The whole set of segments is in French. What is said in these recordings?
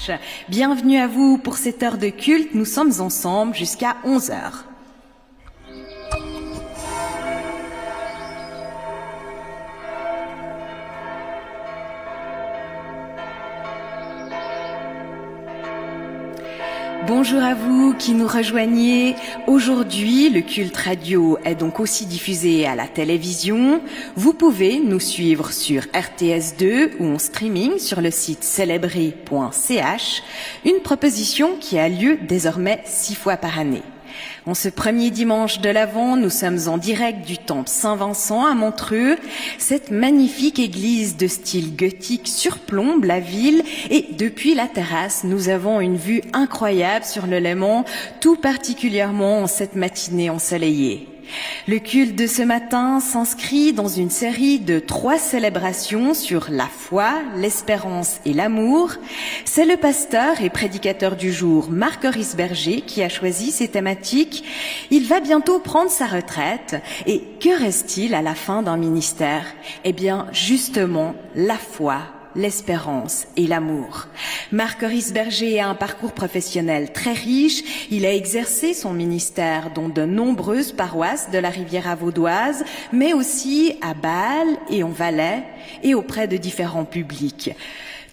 CH. Bienvenue à vous pour cette heure de culte. Nous sommes ensemble jusqu'à 11h. Bonjour à vous qui nous rejoignez. Aujourd'hui, le culte radio est donc aussi diffusé à la télévision. Vous pouvez nous suivre sur RTS2 ou en streaming sur le site célébrer.ch, une proposition qui a lieu désormais 6 fois par année. En ce premier dimanche de l'Avent, nous sommes en direct du temple Saint-Vincent à Montreux. Cette magnifique église de style gothique surplombe la ville et depuis la terrasse, nous avons une vue incroyable sur le Léman, tout particulièrement en cette matinée ensoleillée. Le culte de ce matin s'inscrit dans une série de 3 célébrations sur la foi, l'espérance et l'amour. C'est le pasteur et prédicateur du jour, Marc Risberger, qui a choisi ces thématiques. Il va bientôt prendre sa retraite. Et que reste-t-il à la fin d'un ministère? Eh bien, justement, la foi, l'espérance et l'amour. Marc Risberger a un parcours professionnel très riche. Il a exercé son ministère dans de nombreuses paroisses de la Riviera vaudoise, mais aussi à Bâle et en Valais et auprès de différents publics.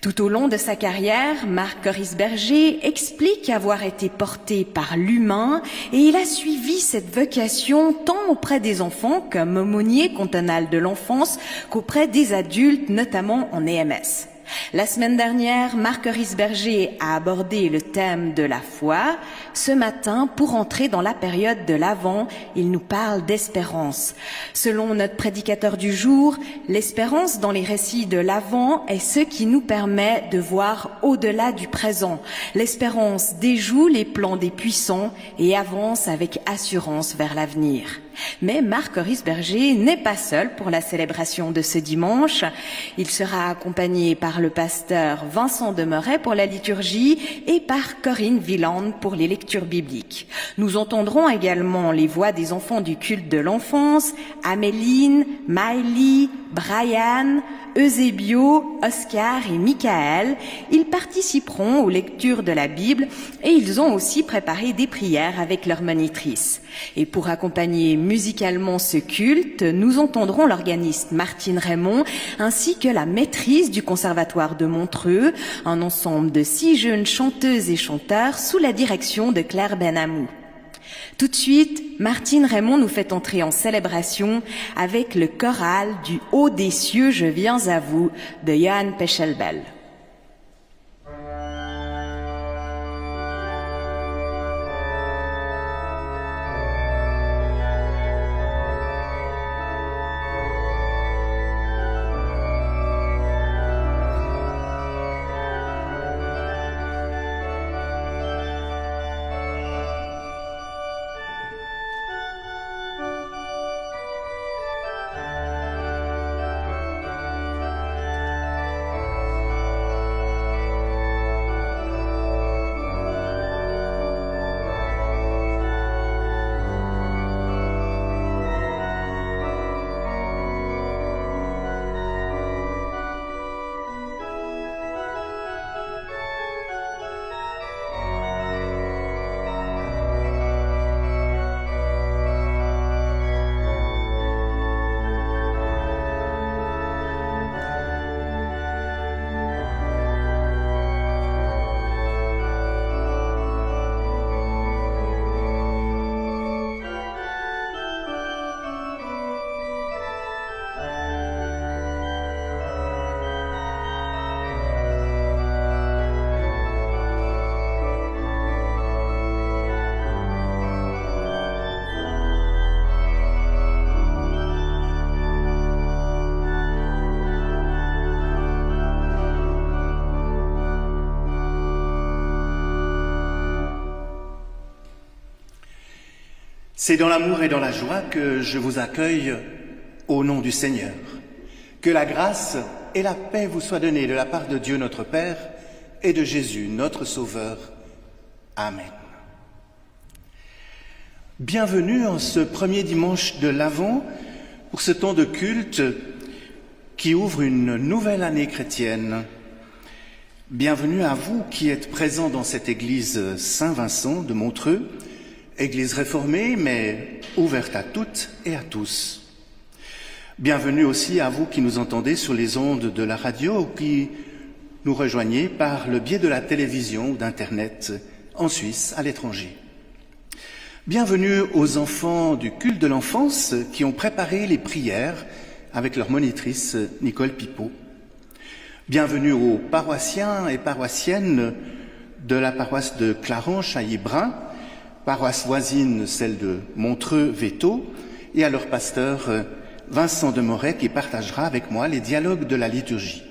Tout au long de sa carrière, Marc Risberger explique avoir été porté par l'humain et il a suivi cette vocation tant auprès des enfants comme aumônier cantonal de l'enfance qu'auprès des adultes, notamment en EMS. La semaine dernière, Marc Risberger a abordé le thème de la foi. Ce matin, pour entrer dans la période de l'Avent, il nous parle d'espérance. Selon notre prédicateur du jour, l'espérance dans les récits de l'Avent est ce qui nous permet de voir au-delà du présent. L'espérance déjoue les plans des puissants et avance avec assurance vers l'avenir. Mais Marc Risberger n'est pas seul pour la célébration de ce dimanche. Il sera accompagné par le pasteur Vincent Demeret pour la liturgie et par Corinne Wieland pour les lectures bibliques. Nous entendrons également les voix des enfants du culte de l'enfance, Améline, Maëlie, Brian, Eusébio, Oscar et Michael. Ils participeront aux lectures de la Bible et ils ont aussi préparé des prières avec leur monitrice. Et pour accompagner musicalement ce culte, nous entendrons l'organiste Martine Raymond ainsi que la maîtrise du Conservatoire de Montreux, un ensemble de 6 jeunes chanteuses et chanteurs sous la direction de Claire Benamou. Tout de suite, Martine Raymond nous fait entrer en célébration avec le choral du Haut des cieux, je viens à vous de Johann Pechelbel. C'est dans l'amour et dans la joie que je vous accueille au nom du Seigneur. Que la grâce et la paix vous soient données de la part de Dieu notre Père et de Jésus notre Sauveur. Amen. Bienvenue en ce premier dimanche de l'Avent pour ce temps de culte qui ouvre une nouvelle année chrétienne. Bienvenue à vous qui êtes présents dans cette église Saint-Vincent de Montreux, église réformée mais ouverte à toutes et à tous. Bienvenue aussi à vous qui nous entendez sur les ondes de la radio ou qui nous rejoignez par le biais de la télévision ou d'Internet en Suisse, à l'étranger. Bienvenue aux enfants du culte de l'enfance qui ont préparé les prières avec leur monitrice Nicole Pipeau. Bienvenue aux paroissiens et paroissiennes de la paroisse de Clarence-Chailly-Brun, paroisse voisine, celle de Montreux-Véto, et à leur pasteur Vincent de Moret qui partagera avec moi les dialogues de la liturgie.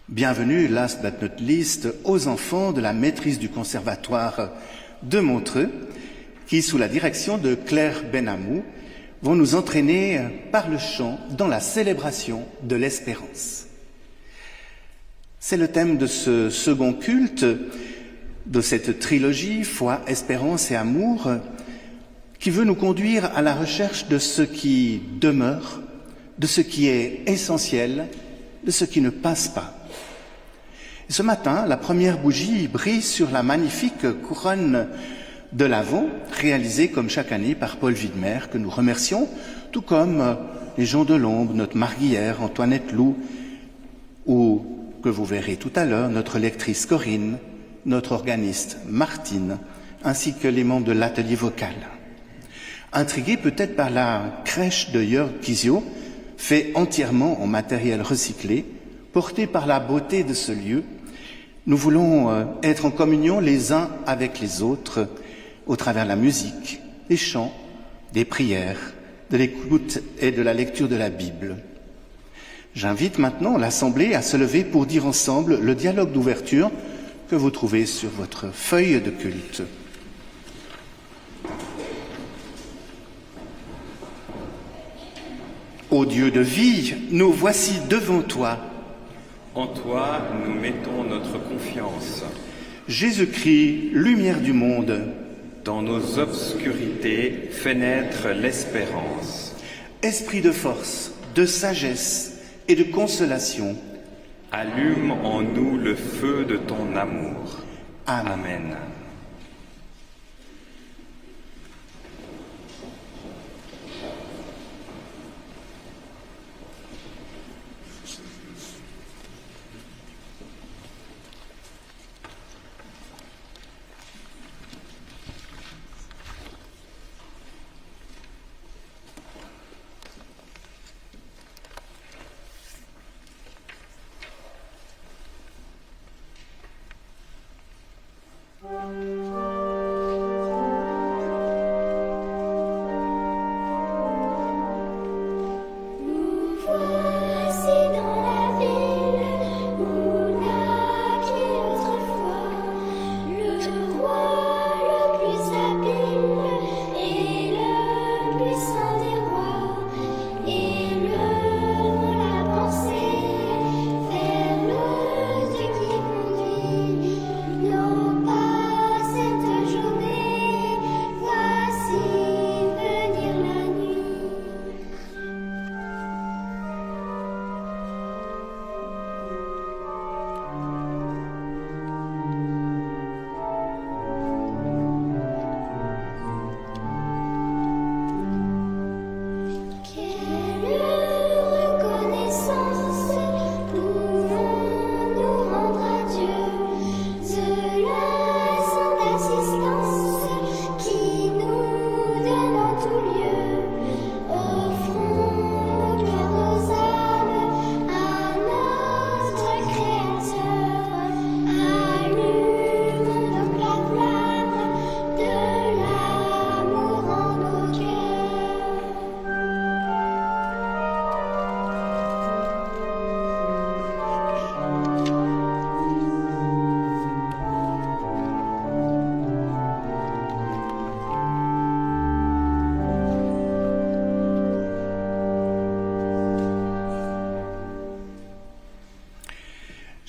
Bienvenue, last but not least, aux enfants de la maîtrise du conservatoire de Montreux, qui, sous la direction de Claire Benamou, vont nous entraîner par le chant dans la célébration de l'espérance. C'est le thème de ce second culte, de cette trilogie, foi, espérance et amour, qui veut nous conduire à la recherche de ce qui demeure, de ce qui est essentiel, de ce qui ne passe pas. Et ce matin, la première bougie brille sur la magnifique couronne de l'Avent, réalisée comme chaque année par Paul Widmer, que nous remercions, tout comme les gens de l'ombre, notre marguillière Antoinette Lou, ou que vous verrez tout à l'heure, notre lectrice Corinne, notre organiste Martine, ainsi que les membres de l'atelier vocal. Intrigués peut-être par la crèche de Jörg Kizio, fait entièrement en matériel recyclé, porté par la beauté de ce lieu, nous voulons être en communion les uns avec les autres au travers de la musique, des chants, des prières, de l'écoute et de la lecture de la Bible. J'invite maintenant l'Assemblée à se lever pour dire ensemble le dialogue d'ouverture que vous trouvez sur votre feuille de culte. Ô Dieu de vie, nous voici devant toi. En toi, nous mettons notre confiance. Jésus-Christ, lumière du monde. Dans nos obscurités, fais naître l'espérance. Esprit de force, de sagesse et de consolation. Allume en nous le feu de ton amour. Amen. Amen.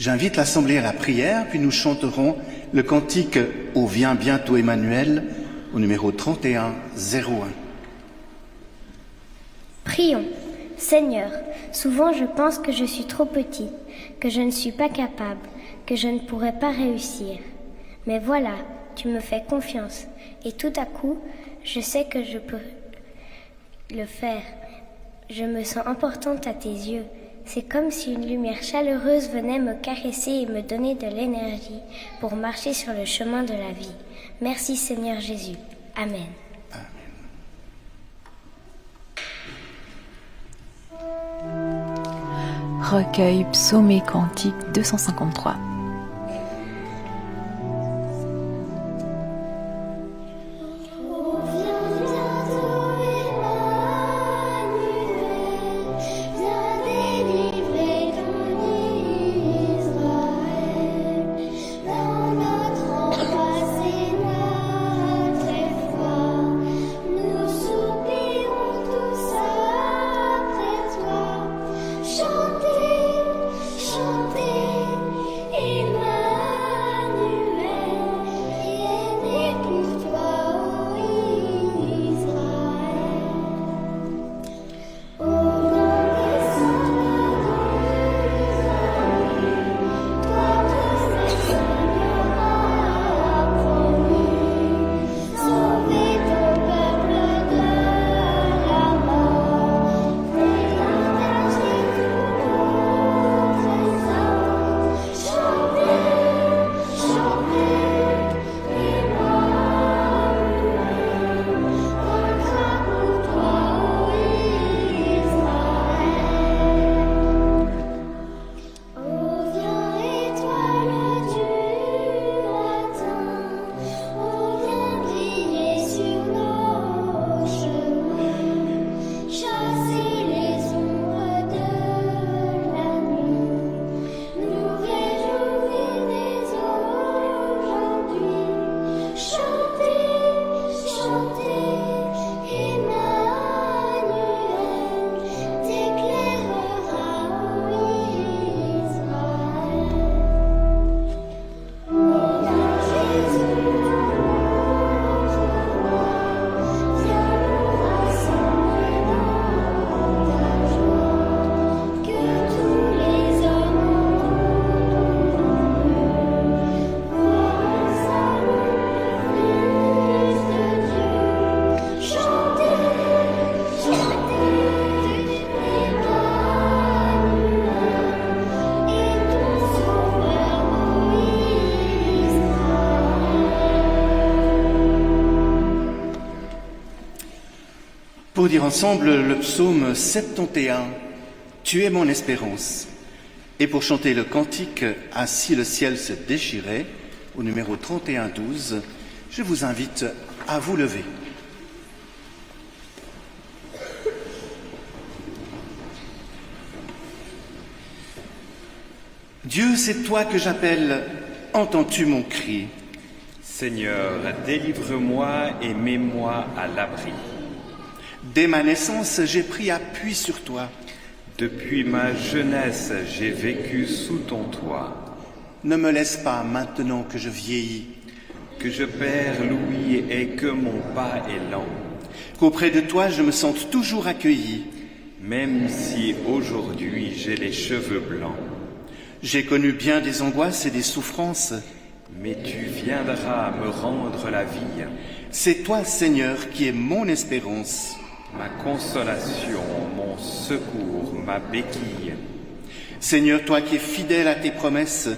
J'invite l'Assemblée à la prière, puis nous chanterons le cantique « Ô viens bientôt Emmanuel » au numéro 3101. Prions. Seigneur, Souvent, je pense que je suis trop petit, que je ne suis pas capable, que je ne pourrai pas réussir. Mais voilà, tu me fais confiance. Et tout à coup, je sais que je peux le faire. Je me sens importante à tes yeux. C'est comme si une lumière chaleureuse venait me caresser et me donner de l'énergie pour marcher sur le chemin de la vie. Merci Seigneur Jésus. Amen. Recueil Psaumes et Cantiques 253. Pour dire ensemble le psaume 71, Tu es mon espérance. Et pour chanter le cantique Ainsi le ciel se déchirait, au numéro 31-12, je vous invite à vous lever. Dieu, c'est toi que j'appelle, entends-tu mon cri? Seigneur, délivre-moi et mets-moi à l'abri. Dès ma naissance, j'ai pris appui sur toi. Depuis ma jeunesse, j'ai vécu sous ton toit. Ne me laisse pas maintenant que je vieillis, Que je perds l'ouïe et que mon pas est lent. qu'auprès de toi je me sente toujours accueilli. Même si aujourd'hui j'ai les cheveux blancs. J'ai connu bien des angoisses et des souffrances. Mais tu viendras me rendre la vie. C'est toi, Seigneur, qui es mon espérance. Ma consolation, mon secours, ma béquille. Seigneur, toi qui es fidèle à tes promesses,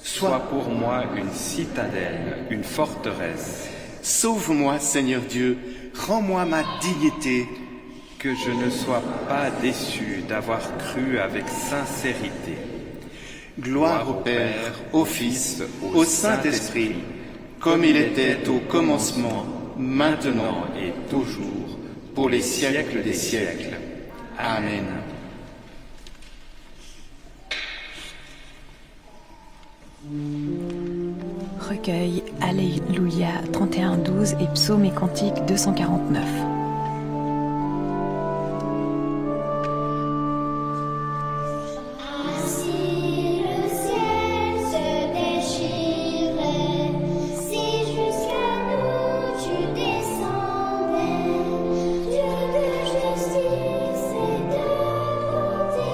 Sois pour moi une citadelle, une forteresse. Sauve-moi, Seigneur Dieu, rends-moi ma dignité. Que je ne sois pas déçu d'avoir cru avec sincérité. Gloire au Père, au Fils, au Saint-Esprit, comme il était au commencement, maintenant et toujours, pour les siècles des siècles. Amen. Recueil Alléluia 31-12 et Psaumes et Cantiques 249. Dieu de justice et de bonté.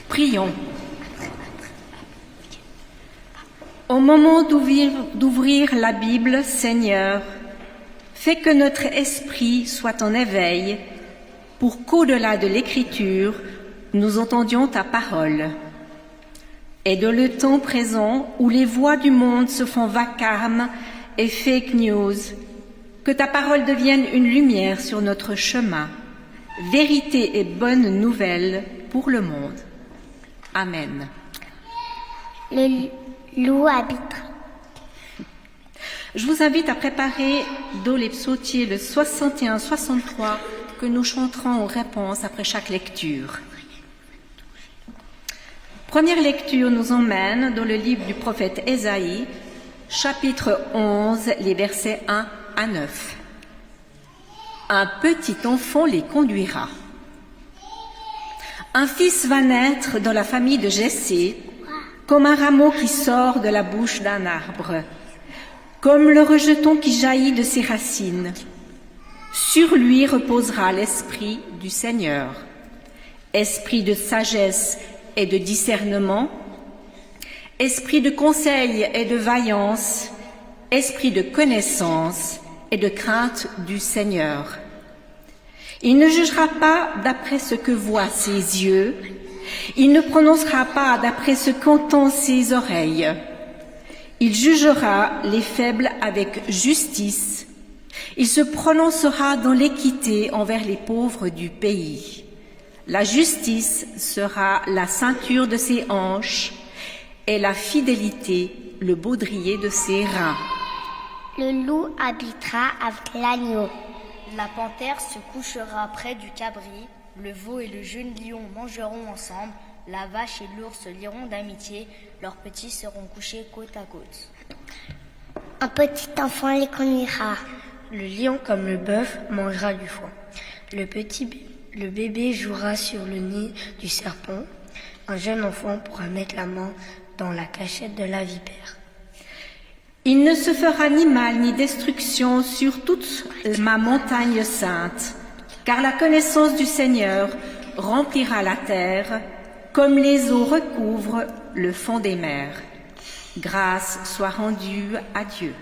Prions. Au moment d'ouvrir la Bible, Seigneur, fais que notre esprit soit en éveil pour qu'au-delà de l'Écriture, nous entendions ta parole. Et dans le temps présent où les voix du monde se font vacarme et fake news, que ta parole devienne une lumière sur notre chemin, vérité et bonne nouvelle pour le monde. Amen. Le loup habitera. Je vous invite à préparer dans les psautiers le 61-63 que nous chanterons en réponse après chaque lecture. Première lecture nous emmène dans le livre du prophète Ésaïe, chapitre 11, les versets 1 à 9. Un petit enfant les conduira. Un fils va naître dans la famille de Jessé, comme un rameau qui sort de la bouche d'un arbre, comme le rejeton qui jaillit de ses racines. Sur lui reposera l'esprit du Seigneur, esprit de sagesse et de discernement, esprit de conseil et de vaillance, esprit de connaissance et de crainte du Seigneur. Il ne jugera pas d'après ce que voient ses yeux, il ne prononcera pas d'après ce qu'entendent ses oreilles. Il jugera les faibles avec justice, il se prononcera dans l'équité envers les pauvres du pays. La justice sera la ceinture de ses hanches et la fidélité le baudrier de ses reins. Le loup habitera avec l'agneau. La panthère se couchera près du cabri, le veau et le jeune lion mangeront ensemble, la vache et l'ours se lieront d'amitié, leurs petits seront couchés côte à côte. Un petit enfant les conduira. Le lion comme le bœuf mangera du foin. Le bébé jouera sur le nid du serpent. Un jeune enfant pourra mettre la main dans la cachette de la vipère. Il ne se fera ni mal ni destruction sur toute ma montagne sainte, car la connaissance du Seigneur remplira la terre, comme les eaux recouvrent le fond des mers. Grâce soit rendue à Dieu.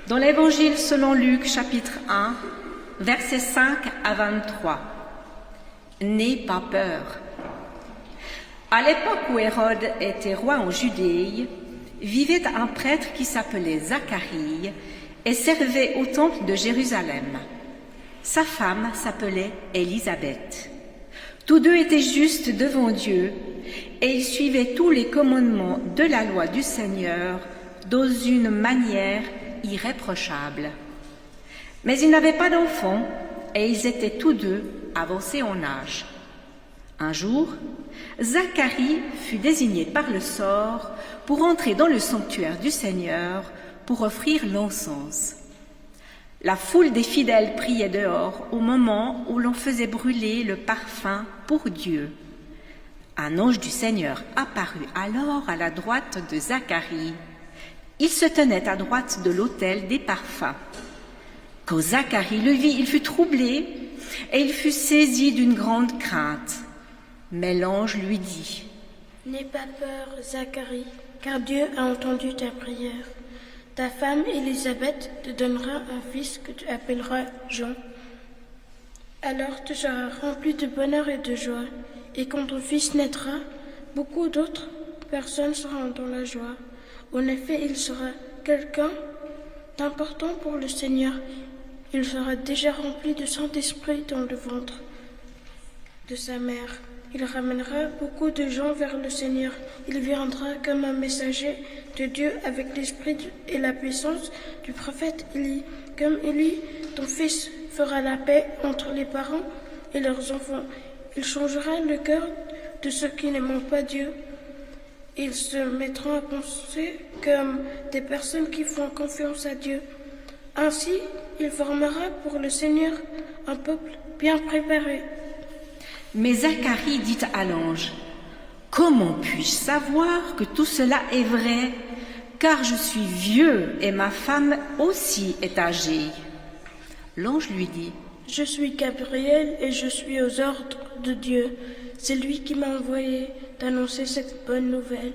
Dans l'Évangile selon Luc, chapitre 1, versets 5 à 23. N'aie pas peur. À l'époque où Hérode était roi en Judée, vivait un prêtre qui s'appelait Zacharie et servait au temple de Jérusalem. Sa femme s'appelait Élisabeth. Tous deux étaient justes devant Dieu et ils suivaient tous les commandements de la loi du Seigneur dans une manière irréprochable. Mais ils n'avaient pas d'enfants et ils étaient tous deux avancés en âge. Un jour, Zacharie fut désigné par le sort pour entrer dans le sanctuaire du Seigneur pour offrir l'encens. La foule des fidèles priait dehors au moment où l'on faisait brûler le parfum pour Dieu. Un ange du Seigneur apparut alors à la droite de Zacharie. Il se tenait à droite de l'autel des parfums. Quand Zacharie le vit, il fut troublé et il fut saisi d'une grande crainte. Mais l'ange lui dit : « N'aie pas peur, Zacharie, car Dieu a entendu ta prière. Ta femme Élisabeth te donnera un fils que tu appelleras Jean. Alors tu seras rempli de bonheur et de joie, et quand ton fils naîtra, beaucoup d'autres personnes seront dans la joie. En effet, il sera quelqu'un d'important pour le Seigneur. Il sera déjà rempli de Saint-Esprit dans le ventre de sa mère. Il ramènera beaucoup de gens vers le Seigneur. Il viendra comme un messager de Dieu avec l'esprit et la puissance du prophète Élie. Comme Élie, ton fils fera la paix entre les parents et leurs enfants. Il changera le cœur de ceux qui n'aiment pas Dieu. Ils se mettront à penser comme des personnes qui font confiance à Dieu. Ainsi, il formera pour le Seigneur un peuple bien préparé. » Mais Zacharie dit à l'ange : « Comment puis-je savoir que tout cela est vrai, car je suis vieux et ma femme aussi est âgée. » L'ange lui dit : « Je suis Gabriel et je suis aux ordres de Dieu. C'est lui qui m'a envoyé d'annoncer cette bonne nouvelle.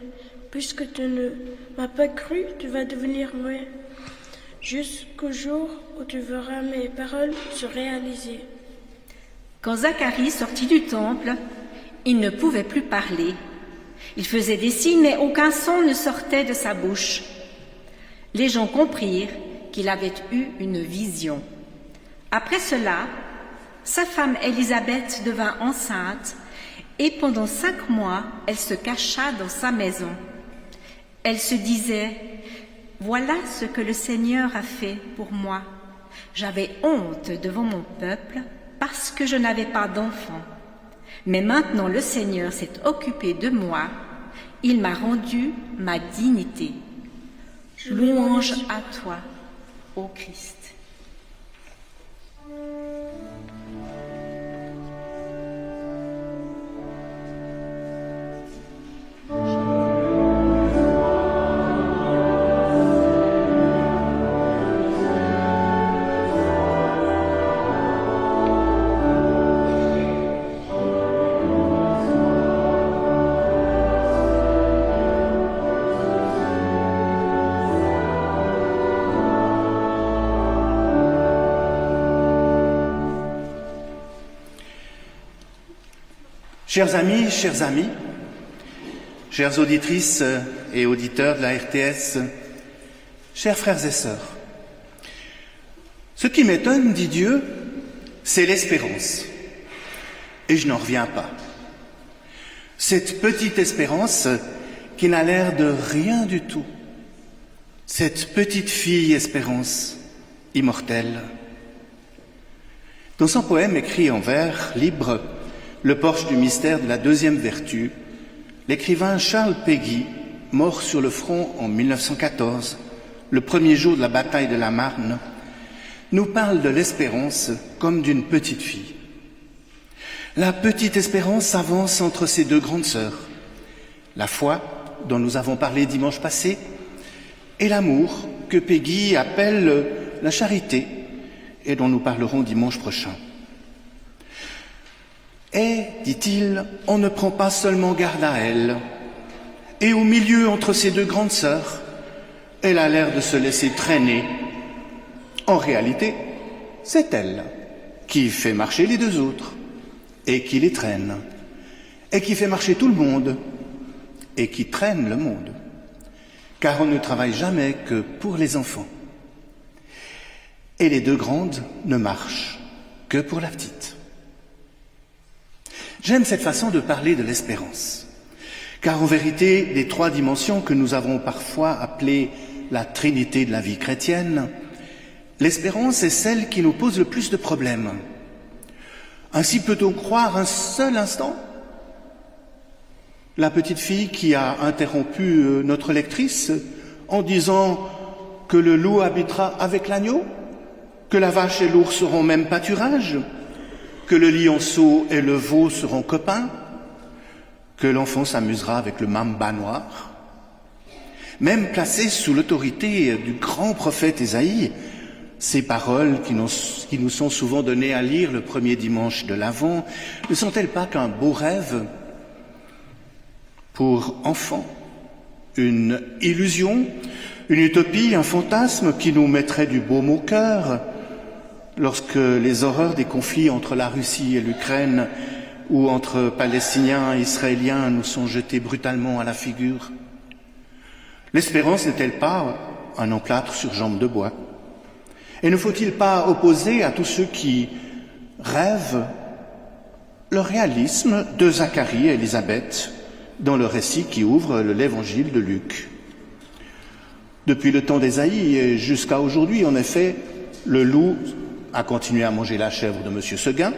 Puisque tu ne m'as pas cru, tu vas devenir muet, jusqu'au jour où tu verras mes paroles se réaliser. » Quand Zacharie sortit du temple, il ne pouvait plus parler. Il faisait des signes, mais aucun son ne sortait de sa bouche. Les gens comprirent qu'il avait eu une vision. Après cela, sa femme Élisabeth devint enceinte et pendant 5 mois, elle se cacha dans sa maison. Elle se disait : « Voilà ce que le Seigneur a fait pour moi. J'avais honte devant mon peuple parce que je n'avais pas d'enfant. Mais maintenant le Seigneur s'est occupé de moi. Il m'a rendu ma dignité. Louange à toi, ô Christ. » Chers amis, chères auditrices et auditeurs de la RTS, chers frères et sœurs, ce qui m'étonne, dit Dieu, c'est l'espérance. Et je n'en reviens pas. Cette petite espérance qui n'a l'air de rien du tout. Cette petite fille espérance, immortelle. Dans son poème écrit en vers, libre, Le porche du mystère de la deuxième vertu, l'écrivain Charles Péguy, mort sur le front en 1914, le premier jour de la bataille de la Marne, nous parle de l'espérance comme d'une petite fille. La petite espérance s'avance entre ses deux grandes sœurs, la foi, dont nous avons parlé dimanche passé, et l'amour, que Péguy appelle la charité, et dont nous parlerons dimanche prochain. Et, dit-il, on ne prend pas seulement garde à elle. Et au milieu entre ces deux grandes sœurs, elle a l'air de se laisser traîner. En réalité, c'est elle qui fait marcher les deux autres, et qui les traîne, et qui fait marcher tout le monde, et qui traîne le monde. Car on ne travaille jamais que pour les enfants. Et les deux grandes ne marchent que pour la petite. J'aime cette façon de parler de l'espérance, car en vérité, les 3 dimensions que nous avons parfois appelées la trinité de la vie chrétienne, l'espérance est celle qui nous pose le plus de problèmes. Ainsi peut-on croire un seul instant ? La petite fille qui a interrompu notre lectrice en disant que le loup habitera avec l'agneau ? que la vache et l'ours seront même pâturage, que le lionceau et le veau seront copains, que l'enfant s'amusera avec le mamba noir. Même placées sous l'autorité du grand prophète Ésaïe, ces paroles qui nous sont souvent données à lire le premier dimanche de l'Avent, ne sont-elles pas qu'un beau rêve pour enfants, une illusion, une utopie, un fantasme qui nous mettrait du baume au cœur lorsque les horreurs des conflits entre la Russie et l'Ukraine ou entre Palestiniens et Israéliens nous sont jetées brutalement à la figure? L'espérance n'est-elle pas un emplâtre sur jambe de bois? Et ne faut-il pas opposer à tous ceux qui rêvent le réalisme de Zacharie et Élisabeth dans le récit qui ouvre l'évangile de Luc? Depuis le temps d'Ésaïe et jusqu'à aujourd'hui, en effet, le loup a continué à manger la chèvre de M. Seguin,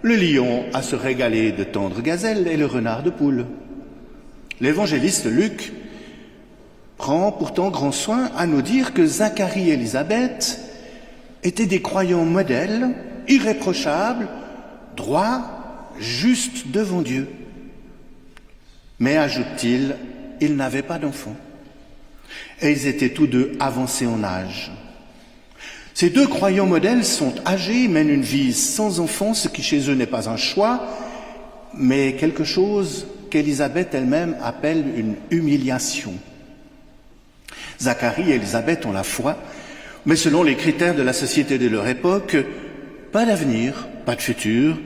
le lion a se régalé de tendres gazelles et le renard de poule. L'évangéliste Luc prend pourtant grand soin à nous dire que Zacharie et Élisabeth étaient des croyants modèles, irréprochables, droits, justes devant Dieu. Mais, ajoute-t-il, ils n'avaient pas d'enfants. Et ils étaient tous deux avancés en âge. Ces deux croyants modèles sont âgés, mènent une vie sans enfants, ce qui chez eux n'est pas un choix, mais quelque chose qu'Élisabeth elle-même appelle une humiliation. Zacharie et Élisabeth ont la foi, mais selon les critères de la société de leur époque, pas d'avenir, pas de futur,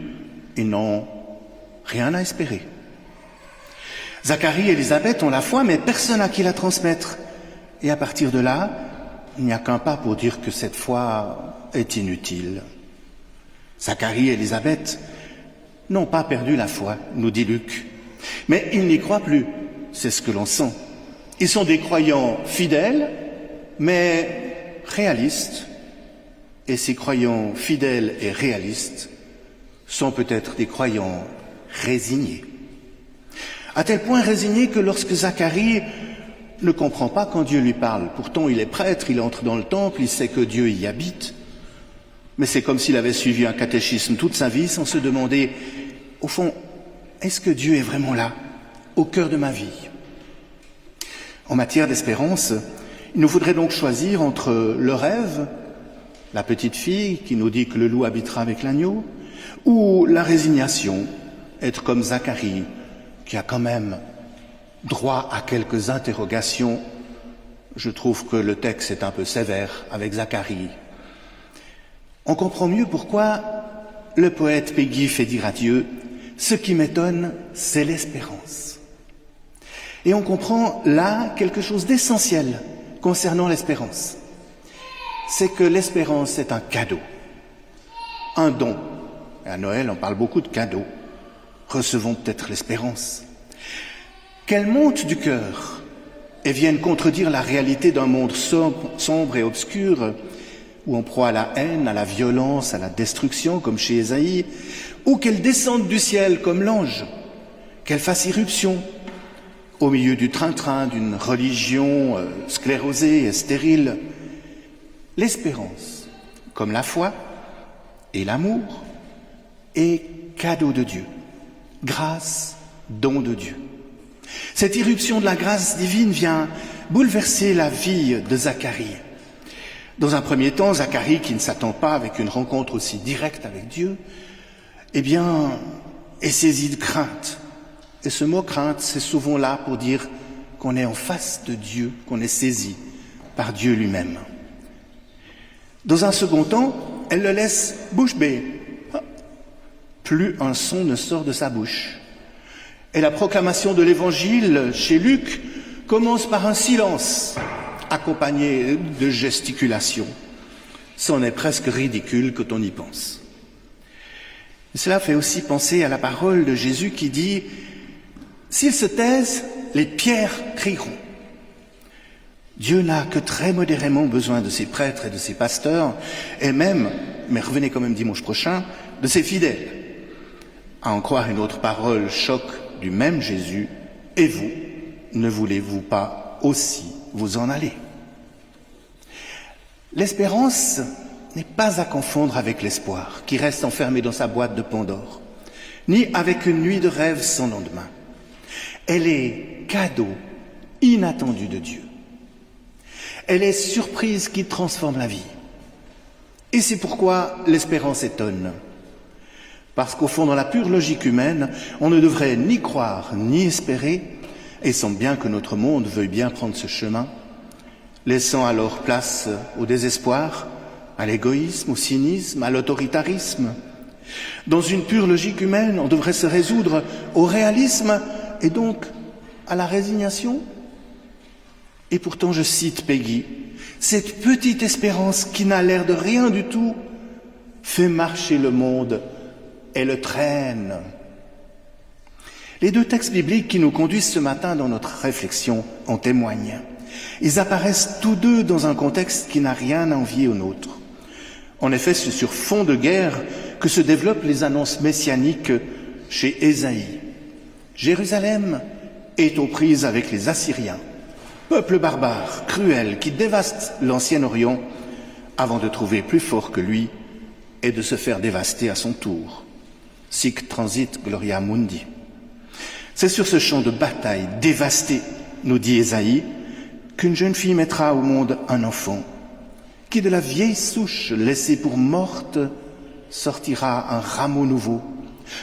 ils n'ont rien à espérer. Zacharie et Élisabeth ont la foi, mais personne à qui la transmettre. Et à partir de là, il n'y a qu'un pas pour dire que cette foi est inutile. Zacharie et Élisabeth n'ont pas perdu la foi, nous dit Luc, mais ils n'y croient plus, c'est ce que l'on sent. Ils sont des croyants fidèles, mais réalistes. Et ces croyants fidèles et réalistes sont peut-être des croyants résignés. À tel point résignés que lorsque Zacharie ne comprend pas quand Dieu lui parle, pourtant il est prêtre, il entre dans le temple, il sait que Dieu y habite, mais c'est comme s'il avait suivi un catéchisme toute sa vie sans se demander, au fond, est-ce que Dieu est vraiment là, au cœur de ma vie? En matière d'espérance, il nous faudrait donc choisir entre le rêve, la petite fille qui nous dit que le loup habitera avec l'agneau, ou la résignation, être comme Zacharie, qui a quand même droit à quelques interrogations. Je trouve que le texte est un peu sévère avec Zacharie. On comprend mieux pourquoi le poète Péguy fait dire à Dieu « Ce qui m'étonne, c'est l'espérance ». Et on comprend là quelque chose d'essentiel concernant l'espérance. C'est que l'espérance est un cadeau, un don. Et à Noël, on parle beaucoup de cadeaux. Recevons peut-être l'espérance. Qu'elle monte du cœur et vienne contredire la réalité d'un monde sombre et obscur, où on proie à la haine, à la violence, à la destruction, comme chez Ésaïe, ou qu'elle descende du ciel comme l'ange, qu'elle fasse irruption au milieu du train-train d'une religion sclérosée et stérile. L'espérance, comme la foi et l'amour, est cadeau de Dieu, grâce, don de Dieu. Cette irruption de la grâce divine vient bouleverser la vie de Zacharie. Dans un premier temps, Zacharie, qui ne s'attend pas avec une rencontre aussi directe avec Dieu, eh bien, est saisi de crainte. Et ce mot crainte, c'est souvent là pour dire qu'on est en face de Dieu, qu'on est saisi par Dieu lui-même. Dans un second temps, elle le laisse bouche bée. Plus un son ne sort de sa bouche. Et la proclamation de l'Évangile chez Luc commence par un silence accompagné de gesticulations. C'en est presque ridicule quand on y pense. Et cela fait aussi penser à la parole de Jésus qui dit « S'ils se taisent, les pierres crieront ». Dieu n'a que très modérément besoin de ses prêtres et de ses pasteurs, et même, mais revenez quand même dimanche prochain, de ses fidèles. À en croire une autre parole choc du même Jésus, « Et vous, ne voulez-vous pas aussi vous en aller ?» L'espérance n'est pas à confondre avec l'espoir qui reste enfermé dans sa boîte de Pandore, ni avec une nuit de rêve sans lendemain. Elle est cadeau inattendu de Dieu. Elle est surprise qui transforme la vie. Et c'est pourquoi l'espérance étonne. Parce qu'au fond, dans la pure logique humaine, on ne devrait ni croire ni espérer, et semble bien que notre monde veuille bien prendre ce chemin, laissant alors place au désespoir, à l'égoïsme, au cynisme, à l'autoritarisme. Dans une pure logique humaine, on devrait se résoudre au réalisme et donc à la résignation. Et pourtant, je cite Peggy, cette petite espérance qui n'a l'air de rien du tout fait marcher le monde et le traîne. Les deux textes bibliques qui nous conduisent ce matin dans notre réflexion en témoignent. Ils apparaissent tous deux dans un contexte qui n'a rien à envier au nôtre. En effet, c'est sur fond de guerre que se développent les annonces messianiques chez Ésaïe. Jérusalem est aux prises avec les Assyriens, peuple barbare, cruel, qui dévaste l'Ancien Orient avant de trouver plus fort que lui et de se faire dévaster à son tour. Sic transit gloria mundi. C'est sur ce champ de bataille dévasté, nous dit Ésaïe, qu'une jeune fille mettra au monde un enfant, qui de la vieille souche laissée pour morte sortira un rameau nouveau,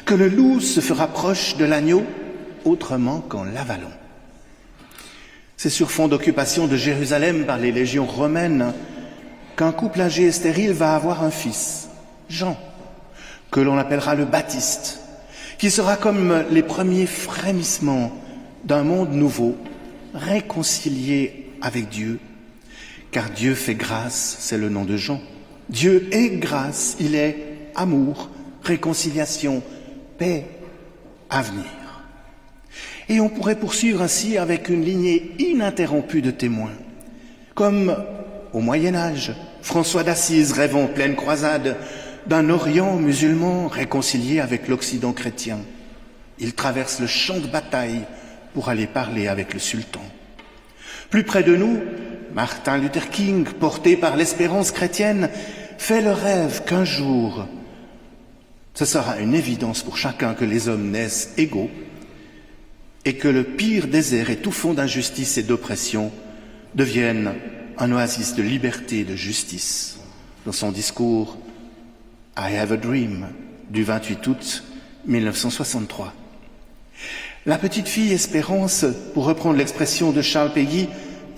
que le loup se fera proche de l'agneau autrement qu'en l'avalant. C'est sur fond d'occupation de Jérusalem par les légions romaines qu'un couple âgé et stérile va avoir un fils, Jean, que l'on appellera le Baptiste, qui sera comme les premiers frémissements d'un monde nouveau, réconcilié avec Dieu, car Dieu fait grâce, c'est le nom de Jean. Dieu est grâce, il est amour, réconciliation, paix, avenir. Et on pourrait poursuivre ainsi avec une lignée ininterrompue de témoins. Comme au Moyen-Âge, François d'Assise rêve en pleine croisade d'un Orient musulman réconcilié avec l'Occident chrétien. Il traverse le champ de bataille pour aller parler avec le sultan. Plus près de nous, Martin Luther King, porté par l'espérance chrétienne, fait le rêve qu'un jour, ce sera une évidence pour chacun que les hommes naissent égaux et que le pire désert étouffant d'injustice et d'oppression devienne un oasis de liberté et de justice. Dans son discours « I have a dream » du 28 août 1963. La petite fille Espérance, pour reprendre l'expression de Charles Péguy,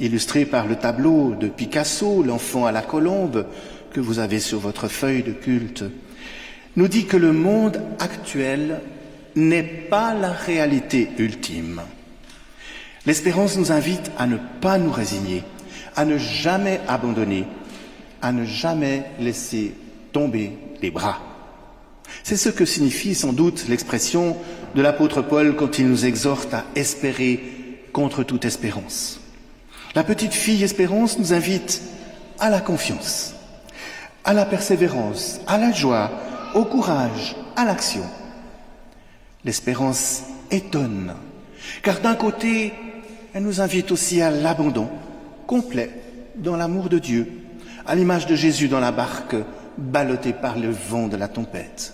illustrée par le tableau de Picasso, l'enfant à la colombe, que vous avez sur votre feuille de culte, nous dit que le monde actuel n'est pas la réalité ultime. L'espérance nous invite à ne pas nous résigner, à ne jamais abandonner, à ne jamais laisser tomber les bras. C'est ce que signifie sans doute l'expression de l'apôtre Paul quand il nous exhorte à espérer contre toute espérance. La petite fille Espérance nous invite à la confiance, à la persévérance, à la joie, au courage, à l'action. L'espérance étonne, car d'un côté, elle nous invite aussi à l'abandon complet dans l'amour de Dieu, à l'image de Jésus dans la barque, ballottée par le vent de la tempête.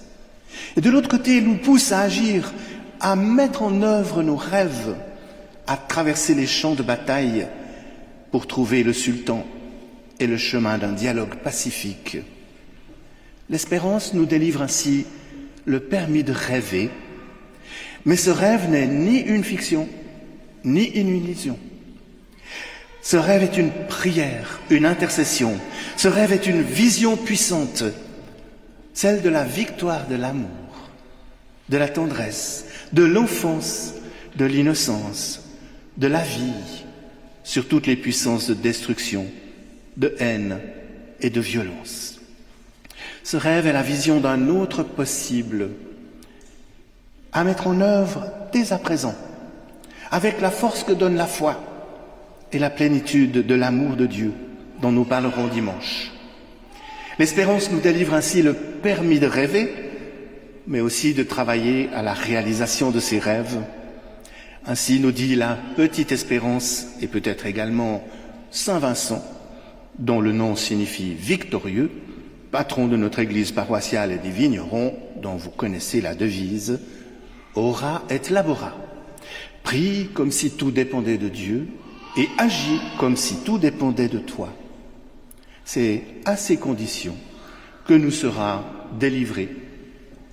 Et de l'autre côté, elle nous pousse à agir, à mettre en œuvre nos rêves, à traverser les champs de bataille pour trouver le sultan et le chemin d'un dialogue pacifique. L'espérance nous délivre ainsi le permis de rêver, mais ce rêve n'est ni une fiction, ni une illusion. Ce rêve est une prière, une intercession. Ce rêve est une vision puissante, celle de la victoire de l'amour, de la tendresse, de l'enfance, de l'innocence, de la vie, sur toutes les puissances de destruction, de haine et de violence. Ce rêve est la vision d'un autre possible à mettre en œuvre dès à présent, avec la force que donne la foi et la plénitude de l'amour de Dieu dont nous parlerons dimanche. L'espérance nous délivre ainsi le permis de rêver, mais aussi de travailler à la réalisation de ces rêves. Ainsi nous dit la petite Espérance, et peut-être également Saint Vincent, dont le nom signifie victorieux, patron de notre église paroissiale et des vignerons, dont vous connaissez la devise, ora et labora. Prie comme si tout dépendait de Dieu et agis comme si tout dépendait de toi. C'est à ces conditions que nous sera délivré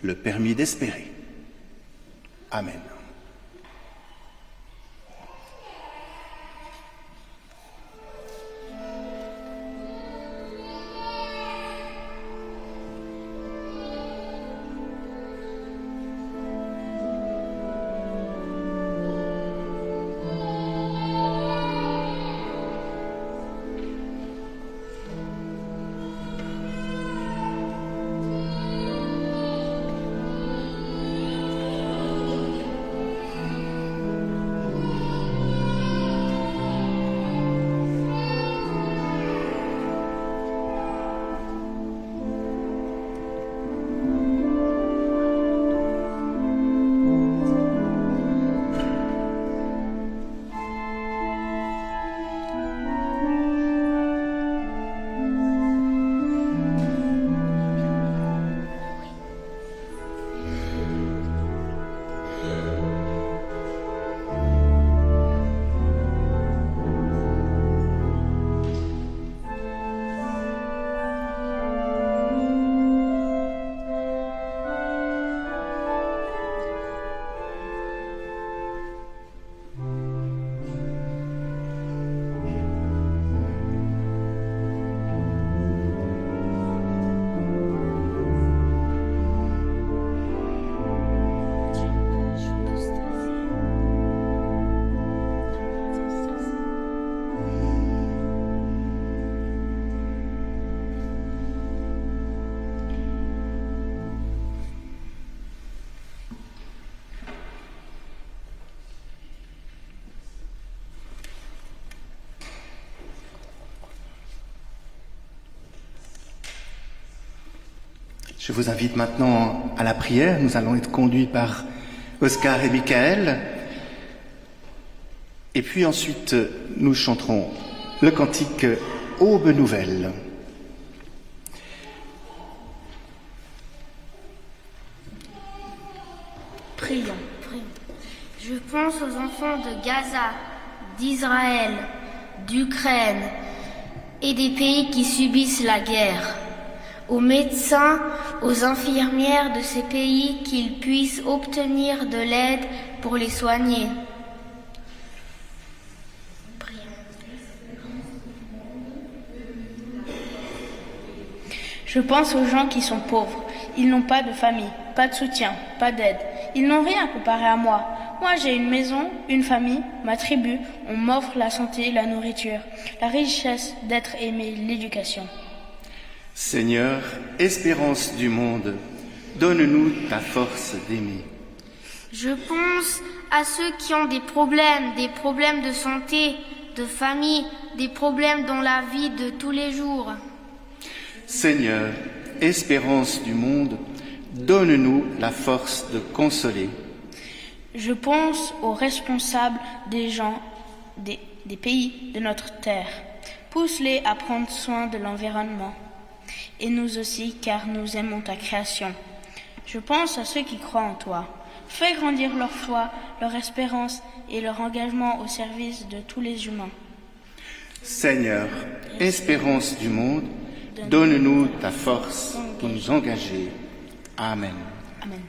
le permis d'espérer. Amen. Je vous invite maintenant à la prière. Nous allons être conduits par Oscar et Michael. Et puis ensuite, nous chanterons le cantique Aube nouvelle. Prions. Je pense aux enfants de Gaza, d'Israël, d'Ukraine et des pays qui subissent la guerre. Aux médecins, aux infirmières de ces pays, qu'ils puissent obtenir de l'aide pour les soigner. Je pense aux gens qui sont pauvres. Ils n'ont pas de famille, pas de soutien, pas d'aide. Ils n'ont rien comparé à moi. Moi, j'ai une maison, une famille, ma tribu. On m'offre la santé, la nourriture, la richesse d'être aimé, l'éducation. Seigneur, espérance du monde, donne-nous ta force d'aimer. Je pense à ceux qui ont des problèmes de santé, de famille, des problèmes dans la vie de tous les jours. Seigneur, espérance du monde, donne-nous la force de consoler. Je pense aux responsables des gens, des pays de notre terre. Pousse-les à prendre soin de l'environnement. Et nous aussi, car nous aimons ta création. Je pense à ceux qui croient en toi. Fais grandir leur foi, leur espérance et leur engagement au service de tous les humains. Seigneur, espérance du monde, donne-nous ta force pour nous engager. Amen. Amen.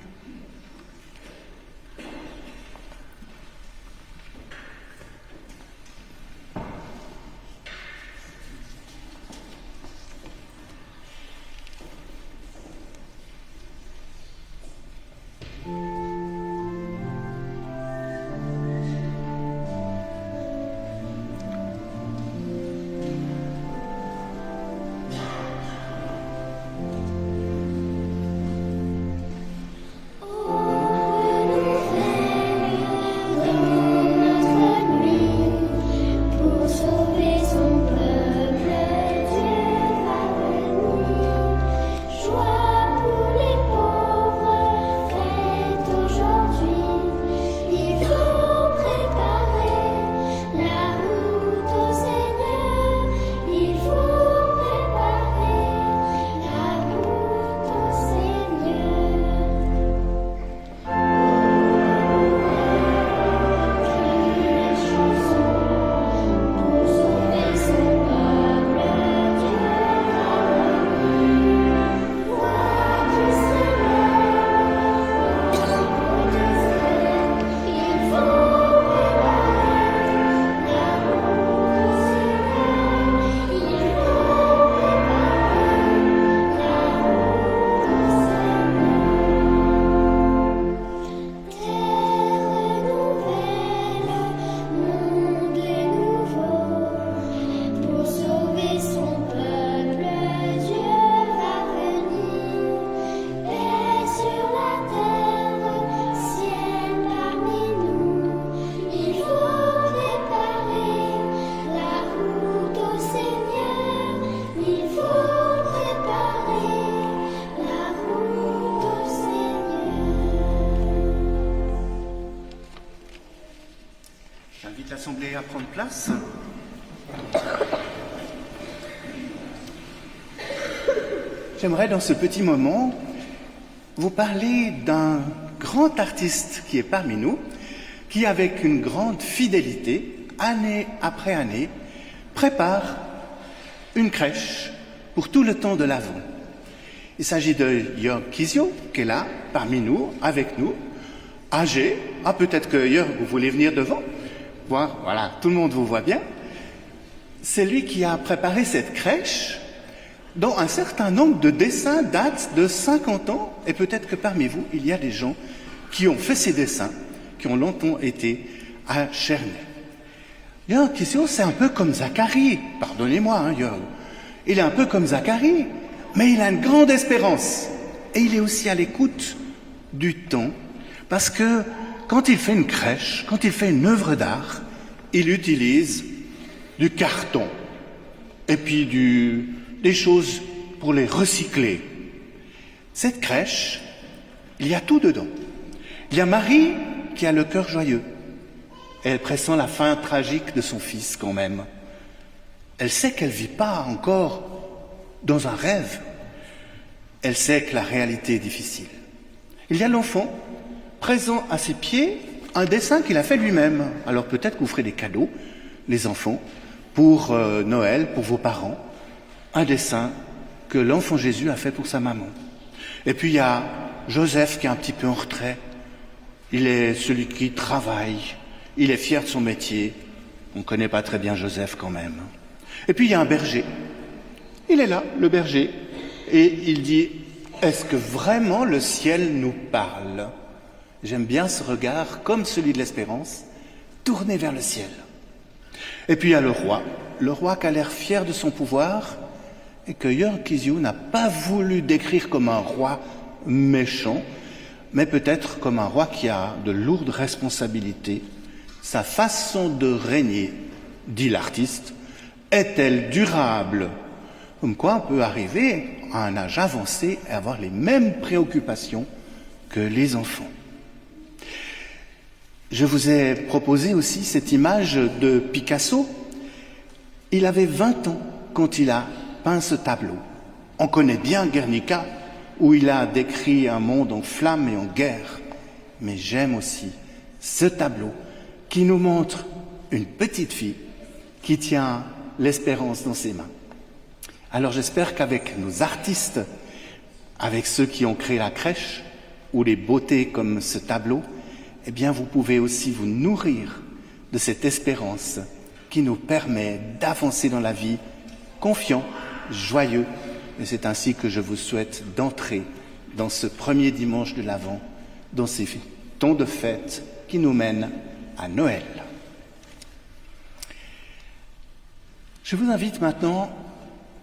J'invite l'Assemblée à prendre place. J'aimerais dans ce petit moment vous parler d'un grand artiste qui est parmi nous, qui avec une grande fidélité, année après année, prépare une crèche pour tout le temps de l'Avent. Il s'agit de Jörg Kisio, qui est là, parmi nous, avec nous, âgé. Ah, peut-être que Jörg, vous voulez venir devant. Voilà, tout le monde vous voit bien. C'est lui qui a préparé cette crèche, dont un certain nombre de dessins datent de 50 ans, et peut-être que parmi vous, il y a des gens qui ont fait ces dessins, qui ont longtemps été à Cherney. Jörg Kisio, c'est un peu comme Zacharie. Pardonnez-moi, Jörg. Il est un peu comme Zacharie, mais il a une grande espérance. Et il est aussi à l'écoute du temps, parce que quand il fait une crèche, quand il fait une œuvre d'art, il utilise du carton et puis des choses pour les recycler. Cette crèche, il y a tout dedans. Il y a Marie qui a le cœur joyeux. Elle pressent la fin tragique de son fils quand même. Elle sait qu'elle ne vit pas encore dans un rêve. Elle sait que la réalité est difficile. Il y a l'enfant, présent à ses pieds, un dessin qu'il a fait lui-même. Alors peut-être que vous ferez des cadeaux, les enfants, pour Noël, pour vos parents. Un dessin que l'enfant Jésus a fait pour sa maman. Et puis il y a Joseph qui est un petit peu en retrait. Il est celui qui travaille. Il est fier de son métier. On ne connaît pas très bien Joseph quand même. Et puis il y a un berger. Il est là, le berger. Et il dit, est-ce que vraiment le ciel nous parle? J'aime bien ce regard, comme celui de l'espérance, tourné vers le ciel. Et puis il y a le roi qui a l'air fier de son pouvoir, et que Jörg Kisio n'a pas voulu décrire comme un roi méchant, mais peut-être comme un roi qui a de lourdes responsabilités. Sa façon de régner, dit l'artiste, est-elle durable? Comme quoi on peut arriver à un âge avancé et avoir les mêmes préoccupations que les enfants. Je vous ai proposé aussi cette image de Picasso. Il avait 20 ans quand il a peint ce tableau. On connaît bien Guernica, où il a décrit un monde en flammes et en guerre. Mais j'aime aussi ce tableau qui nous montre une petite fille qui tient l'espérance dans ses mains. Alors j'espère qu'avec nos artistes, avec ceux qui ont créé la crèche, ou les beautés comme ce tableau, eh bien vous pouvez aussi vous nourrir de cette espérance qui nous permet d'avancer dans la vie confiant, joyeux. Et c'est ainsi que je vous souhaite d'entrer dans ce premier dimanche de l'Avent, dans ces temps de fête qui nous mènent à Noël. Je vous invite maintenant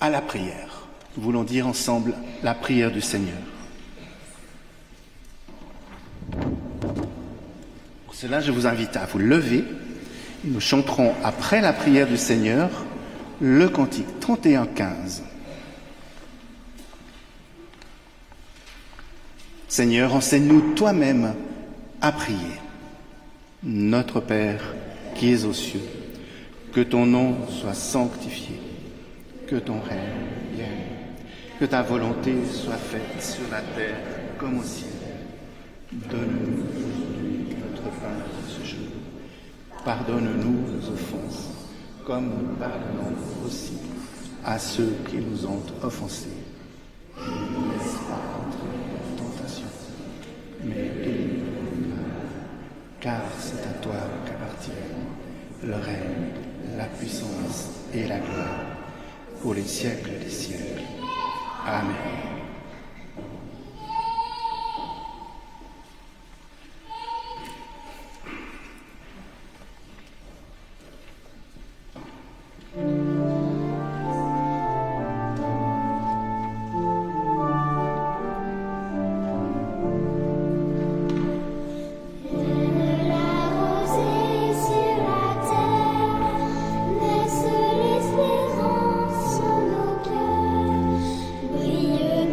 à la prière. Nous voulons dire ensemble la prière du Seigneur. Pour cela, je vous invite à vous lever. Nous chanterons après la prière du Seigneur le cantique 31-15. Seigneur, enseigne-nous toi-même à prier. Notre Père qui es aux cieux, que ton nom soit sanctifié, que ton règne vienne, que ta volonté soit faite sur la terre comme au ciel. Donne-nous aujourd'hui notre pain de ce jour. Pardonne-nous nos offenses, comme nous pardonnons aussi à ceux qui nous ont offensés. Ne nous laisse pas entrer en tentation, mais délivre-nous du mal, car c'est à toi qu'appartiennent le règne, la puissance et la gloire, pour les siècles des siècles. Amen. Laisse l'espérance en nos cœurs, brille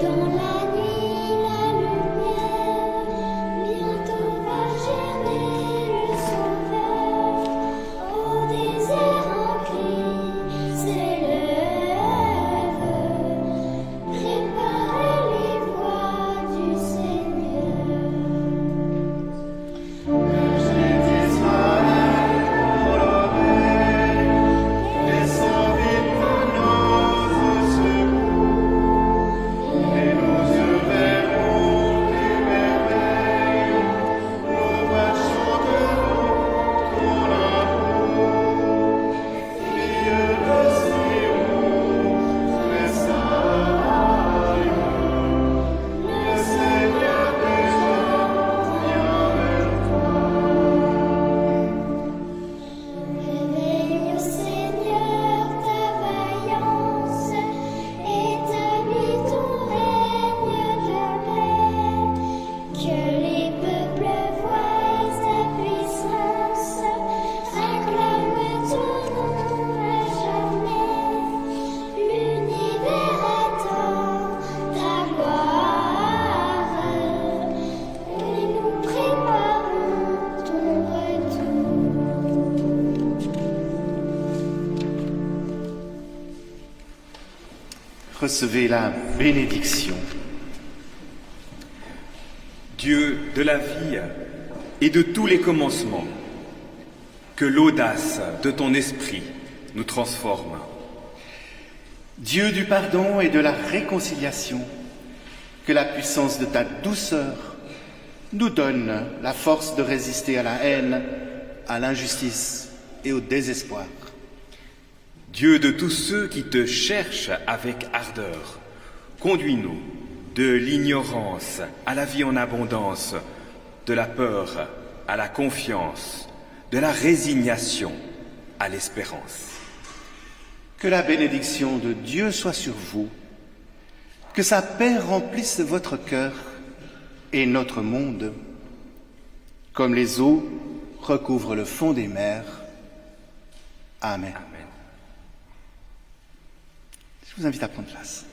Recevez la bénédiction. Dieu de la vie et de tous les commencements, que l'audace de ton esprit nous transforme. Dieu du pardon et de la réconciliation, que la puissance de ta douceur nous donne la force de résister à la haine, à l'injustice et au désespoir. Dieu de tous ceux qui te cherchent avec ardeur, conduis-nous de l'ignorance à la vie en abondance, de la peur à la confiance, de la résignation à l'espérance. Que la bénédiction de Dieu soit sur vous, que sa paix remplisse votre cœur et notre monde, comme les eaux recouvrent le fond des mers. Amen. Amen. Je vous invite à prendre place.